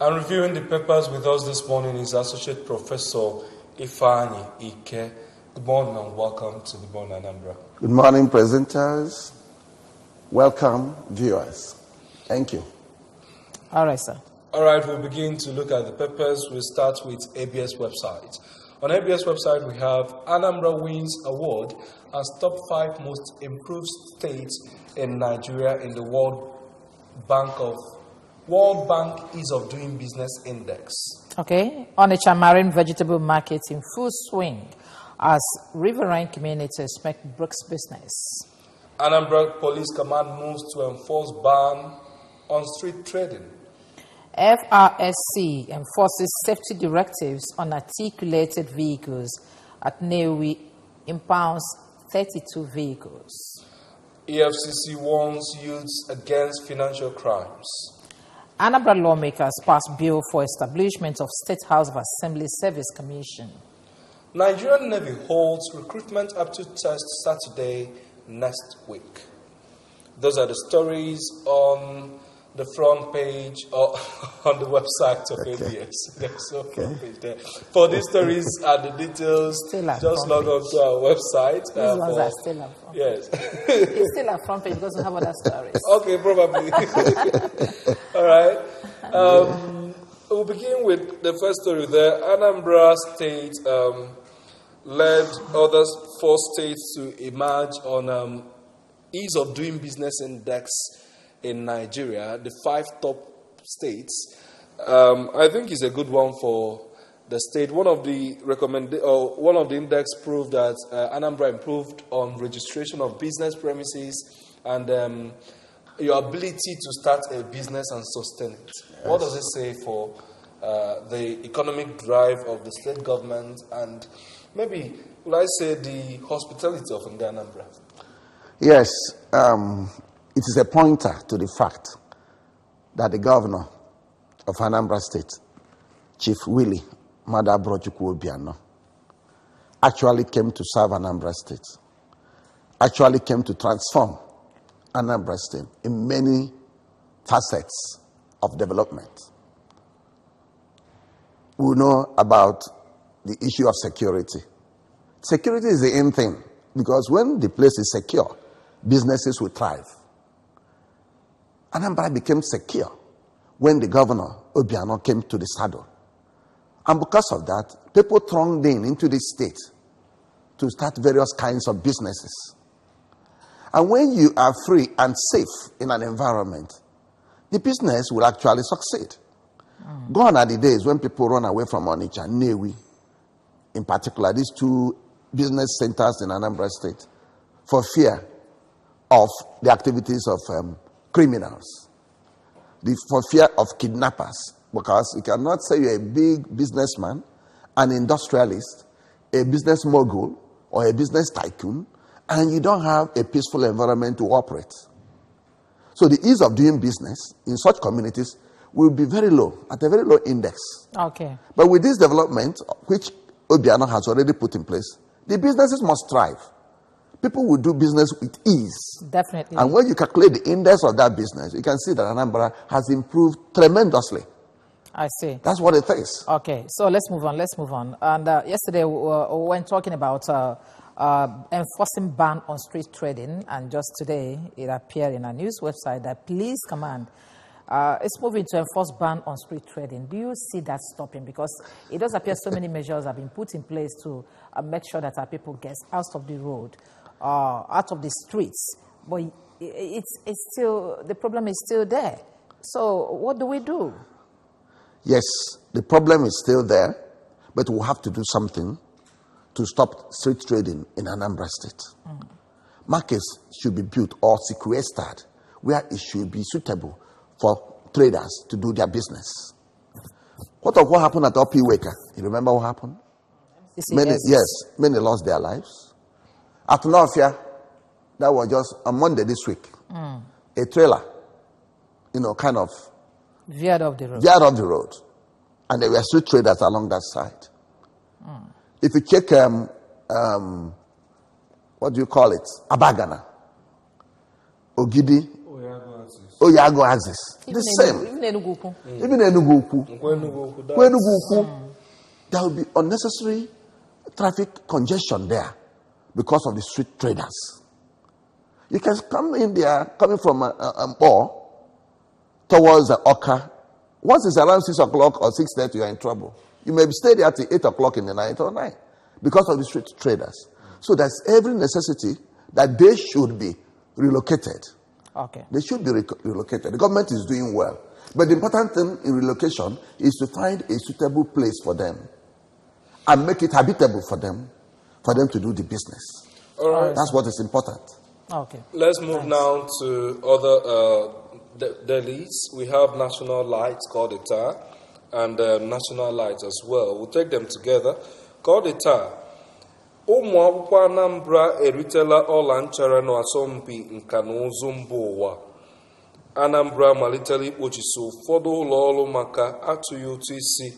And reviewing the papers with us this morning is Associate Professor Ifani Ike. Good morning and welcome to the Morning Anambra. Good morning, presenters. Welcome, viewers. Thank you. All right, sir. All right, we'll begin to look at the papers. We'll start with ABS website. On ABS website, we have Anambra wins award as top 5 most improved states in Nigeria in the World Bank Ease of Doing Business Index. Okay. Onitsha marine vegetable market in full swing as riverine communities make bricks business. Anambra Police Command moves to enforce ban on street trading. FRSC enforces safety directives on articulated vehicles at Newi, impounds 32 vehicles. EFCC warns youths against financial crimes. Anambra lawmakers pass bill for establishment of State House of Assembly Service Commission. Nigerian Navy holds recruitment aptitude test Saturday next week. Those are the stories on the front page or on the website of ABS. There's no front page there. For these stories and the details, just log on to our website. These ones are still on front page. Yes. It's still on front page because we have other stories. Okay, probably. All right. We'll begin with the first story there. Anambra State led other 4 states to emerge on Ease of Doing Business Index in Nigeria, the 5 top states. I think is a good one for the state. One of the index proved that Anambra improved on registration of business premises and your ability to start a business and sustain it. Yes. What does it say for the economic drive of the state government and maybe, will I say, the hospitality of Anambra? Yes, it is a pointer to the fact that the governor of Anambra State, Chief Willie Madabrochukwu Obiano, actually came to serve Anambra State, actually came to transform Anambra State in many facets of development. We know about the issue of security. Security is the end thing because when the place is secure, businesses will thrive. Anambra became secure when the governor, Obiano, came to the saddle. And because of that, people thronged into the state to start various kinds of businesses. And when you are free and safe in an environment, the business will actually succeed. Gone are the days when people run away from Onitsha, Newi, in particular, these 2 business centers in Anambra State, for fear of the activities of criminals, for fear of kidnappers, because you cannot say you're a big businessman, an industrialist, a business mogul, or a business tycoon, and you don't have a peaceful environment to operate. So the ease of doing business in such communities will be very low, at a very low index. Okay. But with this development, which Obiano has already put in place, the businesses must thrive. People will do business with ease. Definitely. And when you calculate the index of that business, you can see that Anambra has improved tremendously. I see. That's what it is. Okay, so let's move on. And yesterday we were talking about enforcing ban on street trading, and just today it appeared in a news website that Police Command is moving to enforce ban on street trading. Do you see that stopping? Because it does appear so many measures have been put in place to make sure that our people get out of the road, out of the streets, but it's still, the problem is still there. So what do we do? Yes, the problem is still there, but we'll have to do something to stop street trading in Anambra State. Markets should be built or sequestered where it should be suitable for traders to do their business. What happened at Opiweka? You remember what happened? Many lost their lives. At Northia, that was just on Monday this week. A trailer, kind of veered off the road. And there were street traders along that side. If you check, what do you call it? Abagana, Ogidi, Oyago axis. The same. Even Enugu. There will be unnecessary traffic congestion there because of the street traders. You can come in there, coming from Mpo towards Oka. Once it's around 6 o'clock or 6:30, you are in trouble. You may stay there till 8 o'clock in the night or 9 because of the street traders. So there's every necessity that they should be relocated. Okay. They should be relocated. The government is doing well. But the important thing in relocation is to find a suitable place for them and make it habitable for them to do the business. All right. That's what is important. Okay. Let's move now to other dailies. We have national lights called ETA and national lights as well. We'll take them together. Called ETA. Ụmụ akwụkwọ Anambra eritela ọla nchara n'asọmpi nka na ụzụ mba ụwa. Anambra malitere ikpochisi ụfọdụ ụlọ ọrụ maka atụghị ụtụ isi.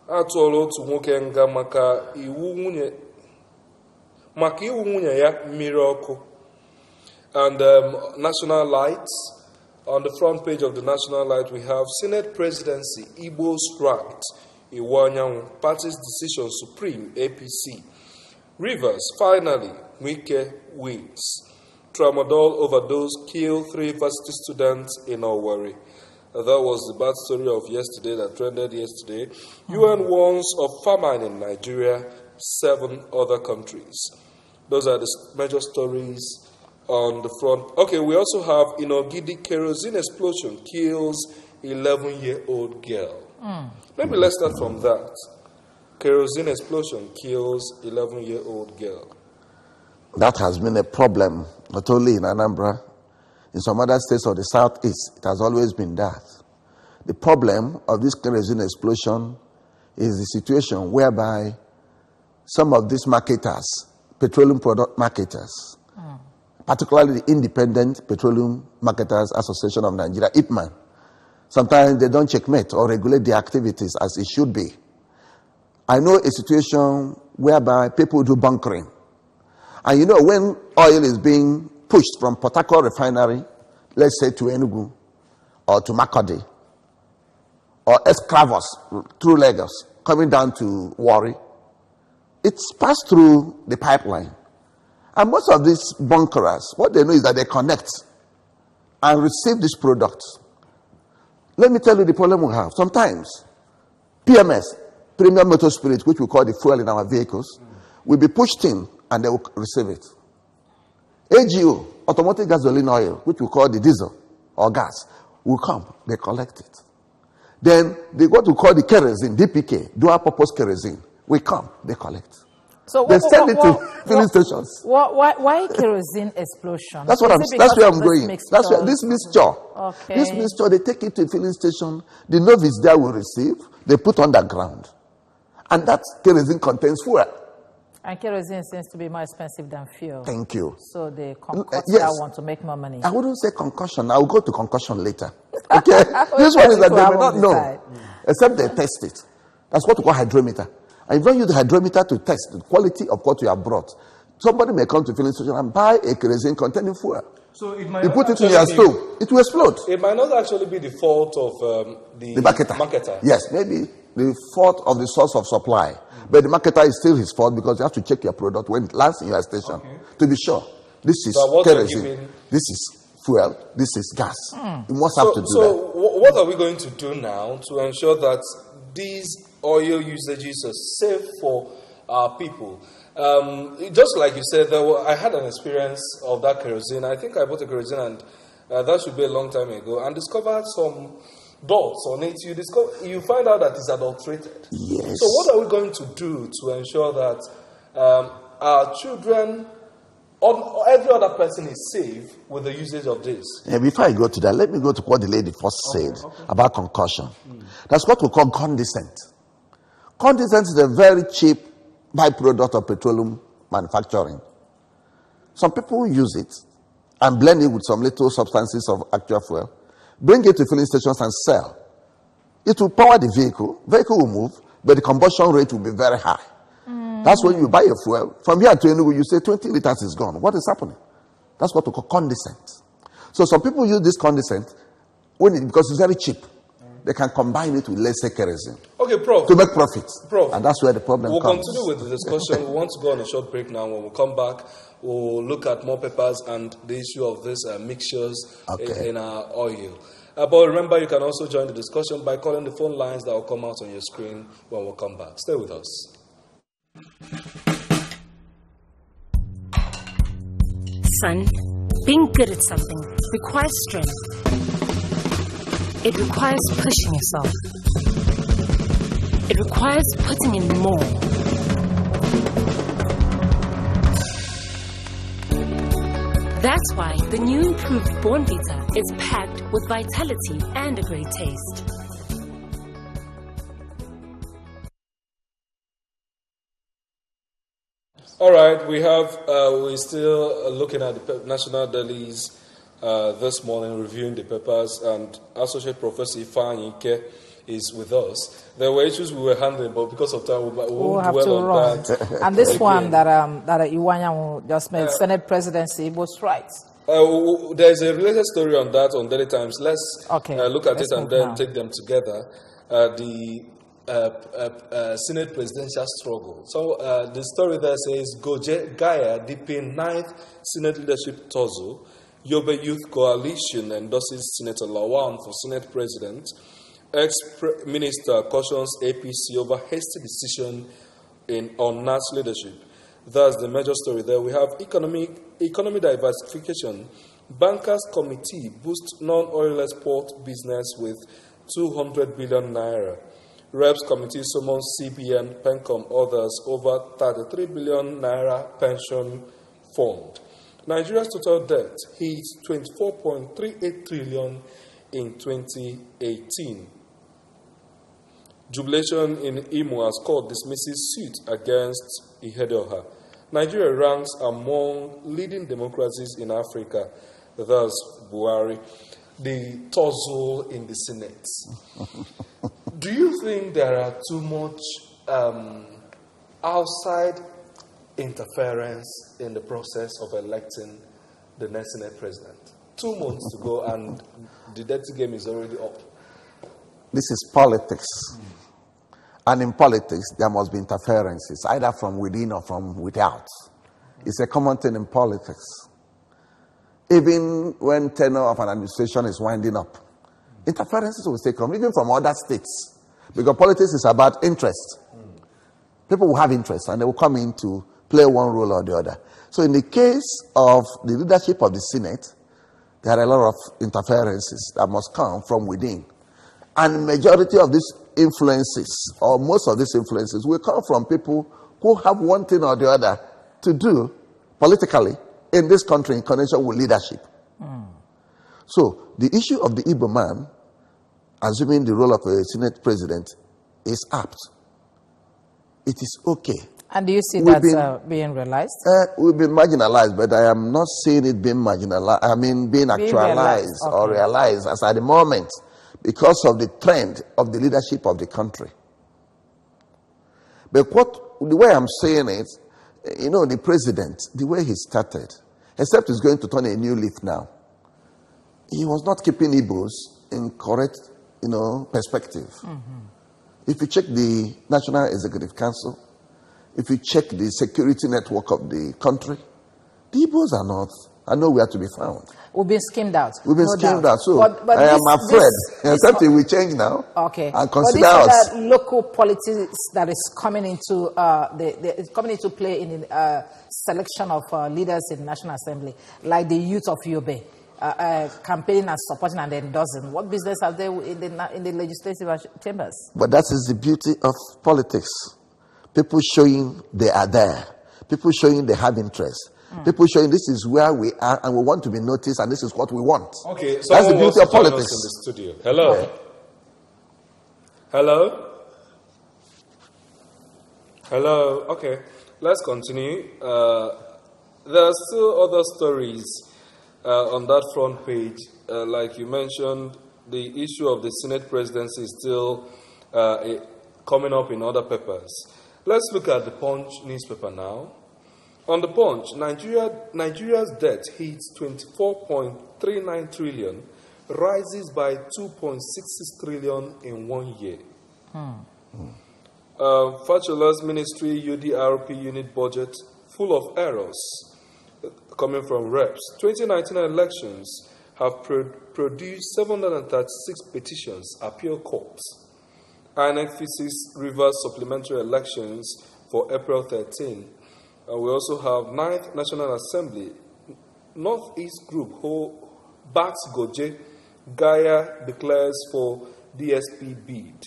Atụọla otu nwoke nga maka iwu nwunye ya mmiri ọkụ. And national lights. On the front page of the national light, we have Senate Presidency, Igbo Strike, Iwanyanwu, Party's Decision Supreme, APC. Rivers, finally, Wike wins. Tramadol overdose kill 3 university students in Owerri. That was the bad story of yesterday that trended yesterday. UN warns of famine in Nigeria, 7 other countries. Those are the major stories on the front. Okay, we also have Inogidi kerosene explosion kills 11-year-old girl. Maybe let's start from that. Kerosene explosion kills 11-year-old girl. That has been a problem, not only in Anambra, in some other states of the southeast. It has always been that. The problem of this kerosene explosion is the situation whereby some of these marketers, petroleum product marketers, particularly the Independent Petroleum Marketers Association of Nigeria, IPMAN, sometimes they don't checkmate or regulate their activities as it should be. I know a situation whereby people do bunkering. And when oil is being pushed from Port Harcourt refinery, let's say to Enugu, or to Makodi, or Escravos through Lagos, coming down to Warri, it's passed through the pipeline. And most of these bunkerers, what they know is that they connect and receive this product. Let me tell you the problem we have. Sometimes, PMS, Premium Motor Spirit, which we call the fuel in our vehicles, will be pushed in and they will receive it. AGO, automotive gasoline oil, which we call the diesel or gas, will come, they collect it. Then they what we call the kerosene, DPK, dual purpose kerosene, will come, they collect. So they send it to filling stations. Why kerosene explosion? That's what that's where I'm going. That's where this mixture. Okay. This mixture, they take it to a filling station. The novice there will receive. They put underground, and that kerosene contains fuel. And kerosene seems to be more expensive than fuel. Thank you. So they concoct that one to make more money. I wouldn't say concussion. I'll go to concussion later. Okay. This one is that they may not know, except they test it. That's what we call hydrometer. And if you use the hydrometer to test the quality of what you have brought, somebody may come to filling station and buy a kerosene containing fuel. So it might you put it in your stove, it will explode. It might not actually be the fault of the marketer. Yes, maybe the fault of the source of supply. But the marketer is still his fault because you have to check your product when it lands in your station to be sure. This is kerosene, this is fuel, this is gas. You must have to do that. So what are we going to do now to ensure that these oil usages are safe for our people? Just like you said, I had an experience of that kerosene. I think I bought a kerosene, and that should be a long time ago, and discovered some dots on it. You find out that it's adulterated. Yes. So what are we going to do to ensure that our children or every other person is safe with the usage of this? Before I go to that, let me go to what the lady first said about concussion. That's what we call condensate. Condensate is a very cheap byproduct of petroleum manufacturing. Some people use it and blend it with some little substances of actual fuel, bring it to filling stations and sell. It will power the vehicle. Vehicle will move, but the combustion rate will be very high. That's when you buy a fuel. From here to Enugu, you say 20 liters is gone. What is happening? That's what we call condensate. So some people use this condensate because it's very cheap. They can combine it with lesser kerosene. Okay, Prof. To make profits. Prof. And that's where the problem We'll comes. continue with the discussion. We want to go on a short break now. When we come back, we'll look at more papers and the issue of these mixtures in our oil. But remember, you can also join the discussion by calling the phone lines that will come out on your screen when we come back. Stay with us. Son, being good at something requires strength. It requires pushing yourself. It requires putting in more. That's why the new improved Born Vita is packed with vitality and a great taste. All right, we're still looking at the national dailies this morning, reviewing the papers, and Associate Professor Ifeanyi is with us. There were issues we were handling, but because of time, we won't have to dwell on run. that. And this one that Iwanyanwu just made, Senate presidency, was right. There's a related story on that on Daily Times. Let's look at it and then take them together. The Senate presidential struggle. So the story there says, Gaya deeping 9th Senate leadership tussle. Yobe Youth Coalition endorses Senator Lawan for Senate President. Ex-Minister cautions APC over hasty decision on NAS leadership. That's the major story there. We have economy diversification. Bankers Committee boosts non-oil export business with 200 billion naira. Reps Committee summons CBN, Pencom, others over 33 billion naira pension fund. Nigeria's total debt hit 24.38 trillion in 2018. Jubilation in Imo as court dismisses suit against Ihedioha. Nigeria ranks among leading democracies in Africa. Thus, Buhari. The tussle in the Senate. Do you think there are too much outside interference in the process of electing the next Senate president? 2 months to go and the dirty game is already up. This is politics. And in politics, there must be interferences, either from within or from without. It's a common thing in politics. Even when tenure of an administration is winding up, interferences will still come, even from other states. Because politics is about interest. People will have interest and they will come in to play one role or the other. So in the case of the leadership of the Senate, there are a lot of interferences that must come from within. And the majority of these influences, or most of these influences, will come from people who have one thing or the other to do politically in this country in connection with leadership. So the issue of the Igbo man assuming the role of a Senate president is apt. It is okay. And do you see that being realized? We've been marginalized, but I am not seeing it being marginalized. I mean, being actualized or realized as at the moment because of the trend of the leadership of the country. But the way I'm saying it, the president, the way he started, except he's going to turn a new leaf now, he was not keeping Igbos in correct, perspective. Mm-hmm. If you check the National Executive Council, if you check the security network of the country, the Igbos are nowhere to be found. We've been skimmed out. We've been skimmed out. So but I am afraid, except it will change now. Okay. And consider us. But local politics that is coming into coming into play in the selection of leaders in the National Assembly, like the youth of Yobe. Campaigning and supporting and endorsing. What business are they in the legislative chambers? But that is the beauty of politics. People showing they are there. People showing they have interest. People showing this is where we are and we want to be noticed and this is what we want. Okay, so that's the beauty of politics. In the studio. Hello. Yeah. Hello. Hello. Okay, let's continue. There are still other stories on that front page. Like you mentioned, the issue of the Senate presidency is still coming up in other papers. Let's look at the Punch newspaper now. On the Punch, Nigeria's debt hits 24.39 trillion, rises by 2.66 trillion in 1 year. Fachola's ministry UDRP unit budget full of errors coming from reps. 2019 elections have produced 736 petitions appeal courts. INEC fixes Rivers supplementary elections for April 13. And we also have 9th National Assembly. Northeast Group backs Goje. Gaya declares for DSP bid.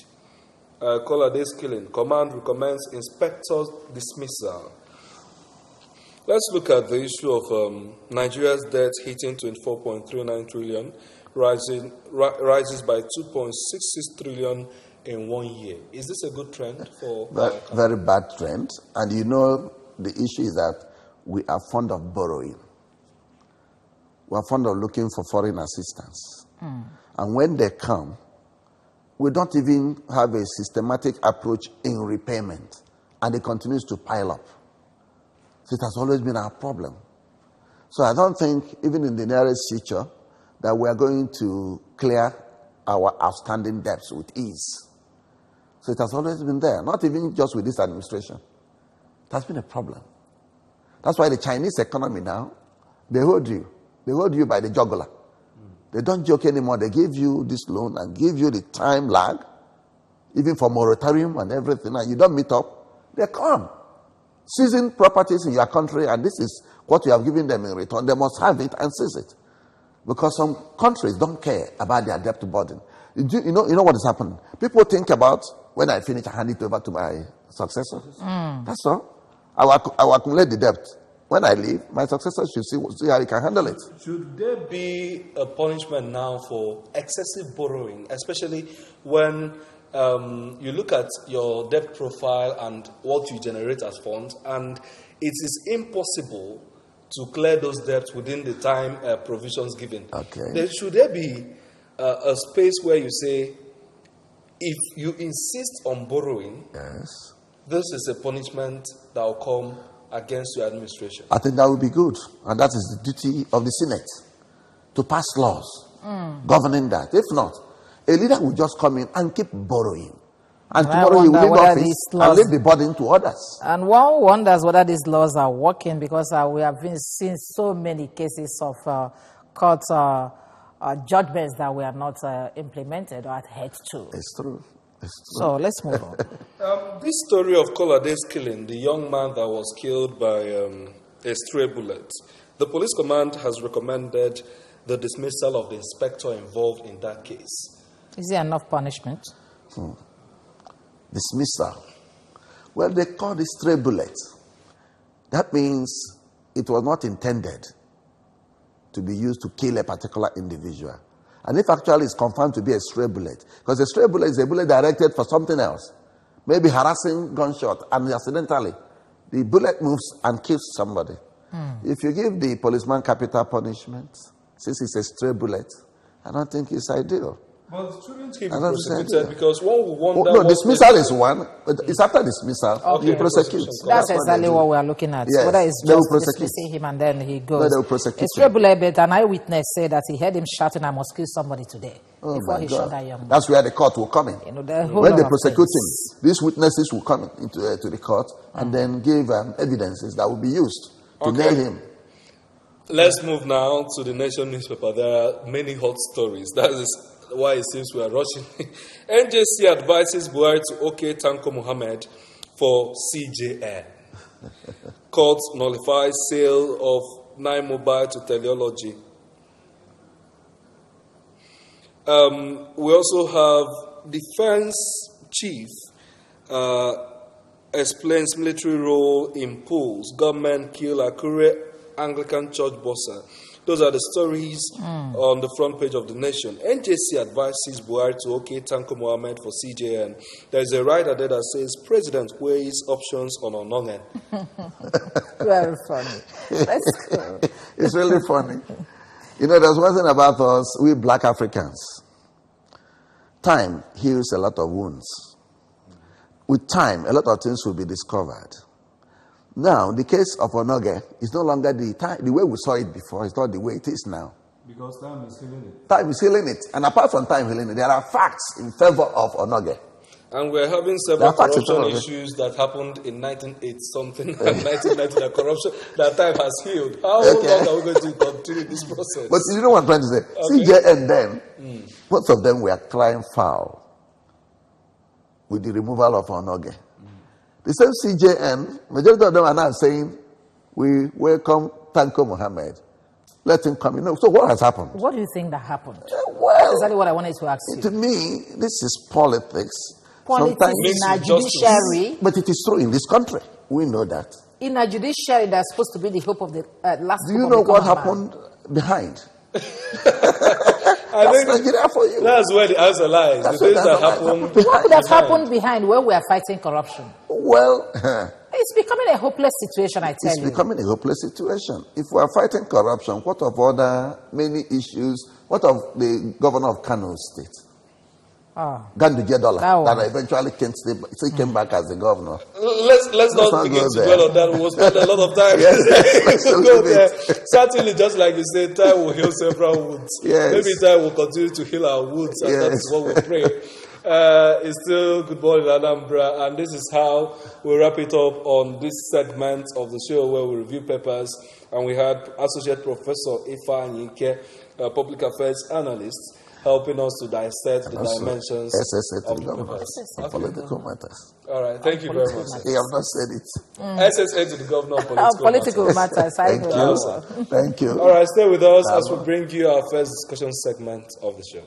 Colada's killing. Command recommends inspector's dismissal. Let's look at the issue of Nigeria's debt hitting 24.39 trillion, rises by 2.66 trillion in 1 year. Is this a good trend for? Very bad trend. And you know, the issue is that we are fond of borrowing. We are fond of looking for foreign assistance. And when they come, we don't even have a systematic approach in repayment. And it continues to pile up. So it has always been our problem. So I don't think, even in the nearest future, that we are going to clear our outstanding debts with ease. So it has always been there, not even just with this administration. It has been a problem. That's why the Chinese economy now, they hold you. They hold you by the jugular. They don't joke anymore. They give you this loan and give you the time lag, even for moratorium and everything, and you don't meet up. They come. Seizing properties in your country, and this is what you have given them in return. They must have it and seize it. Because some countries don't care about their debt burden. You know what is happening? People think about, when I finish, I hand it over to my successor. That's all. I will accumulate the debt. When I leave, my successor should see how he can handle it. Should there be a punishment now for excessive borrowing, especially when you look at your debt profile and what you generate as funds, and it is impossible to clear those debts within the time provisions given? Okay. Should there be a space where you say, if you insist on borrowing, Yes. this is a punishment that will come against your administration? I think that would be good. And that is the duty of the Senate, to pass laws governing that. If not, a leader will just come in and keep borrowing. And tomorrow he will leave office and leave the burden to others. And one wonders whether these laws are working, because we have been seeing so many cases of court judgments that were not implemented or adhered to. It's true. So let's move on. This story of Colade's killing, the young man that was killed by a stray bullet, the police command has recommended the dismissal of the inspector involved in that case. Is there enough punishment? Dismissal. Well, they call it stray bullet. That means it was not intended to be used to kill a particular individual. And if actually it's confirmed to be a stray bullet, because a stray bullet is a bullet directed for something else, maybe harassing gunshot, and accidentally the bullet moves and kills somebody. If you give the policeman capital punishment, since it's a stray bullet, I don't think it's ideal. But shouldn't he be prosecuted? Because one will wonder... No, dismissal is one, but it's after dismissal, you prosecute. That's exactly what we are looking at. Yes, whether it's just dismissing him and then he goes. No, they will prosecute. A stray bullet, but an eyewitness said that he heard him shouting, "I must kill somebody today," before he shot that young man. That's where the court will come in. When they prosecute him, these witnesses will come into to the court and then give evidences that will be used to nail him. Let's move now to the Nation newspaper. There are many hot stories. That is why it seems we are rushing. NJC advises Buhari to OK Tanko Muhammad for CJN. Court nullifies sale of 9 mobile to teleology. We also have defense chief explains military role in polls. Government kill Akure Anglican church bossa. Those are the stories on the front page of the Nation. NJC advises Buhari to OK Tanko Muhammad for CJN. There's a writer there that says President weighs options on Onongen. Very funny. Let's go. It's really funny. You know, there's one thing about us, we black Africans. Time heals a lot of wounds. With time, a lot of things will be discovered. Now, the case of Onoge is no longer the way we saw it before. It's not the way it is now. Because time is healing it. Time is healing it. And apart from time healing it, there are facts in favor of Onoge. And we're having several corruption issues that happened in 1980 something and 1990 that corruption that time has healed. How long are we going to continue this process? But you know what I'm trying to say? CJN then, most of them were crying foul with the removal of Onoge. The same CJN, majority of them are now saying, we welcome Tanko Mohammed. Let him come in. So what has happened? What do you think that happened? Well, that's exactly what I wanted to ask you. To me, this is politics. Politics in our judiciary. But it is true in this country. We know that. In our judiciary, that's supposed to be the hope of the last. Do you know what happened behind? I think Nigeria for you. That's where the answer lies. The things that happen. What could have happened behind where we are fighting corruption? Well, it's becoming a hopeless situation, I tell you. It's becoming a hopeless situation. If we are fighting corruption, what of other many issues? What of the governor of Kano State? Ganduje Dollar, that eventually came back as the governor. Let's not begin to dwell on that. We'll spend a lot of time. Go there. Certainly, just like you said, time will heal several wounds. Yes. Maybe time will continue to heal our wounds, and that's what we pray. It's still Good Morning Anambra, and this is how we wrap it up on this segment of the show where we review papers. And we had Associate Professor Ifa Anyike, Public Affairs Analyst, helping us to dissect the dimensions of the papers. Political matters. All right, thank you very much. You have not said it. SSA to the governor of political matters. Thank you. Thank you. All right, stay with us as we bring you our first discussion segment of the show.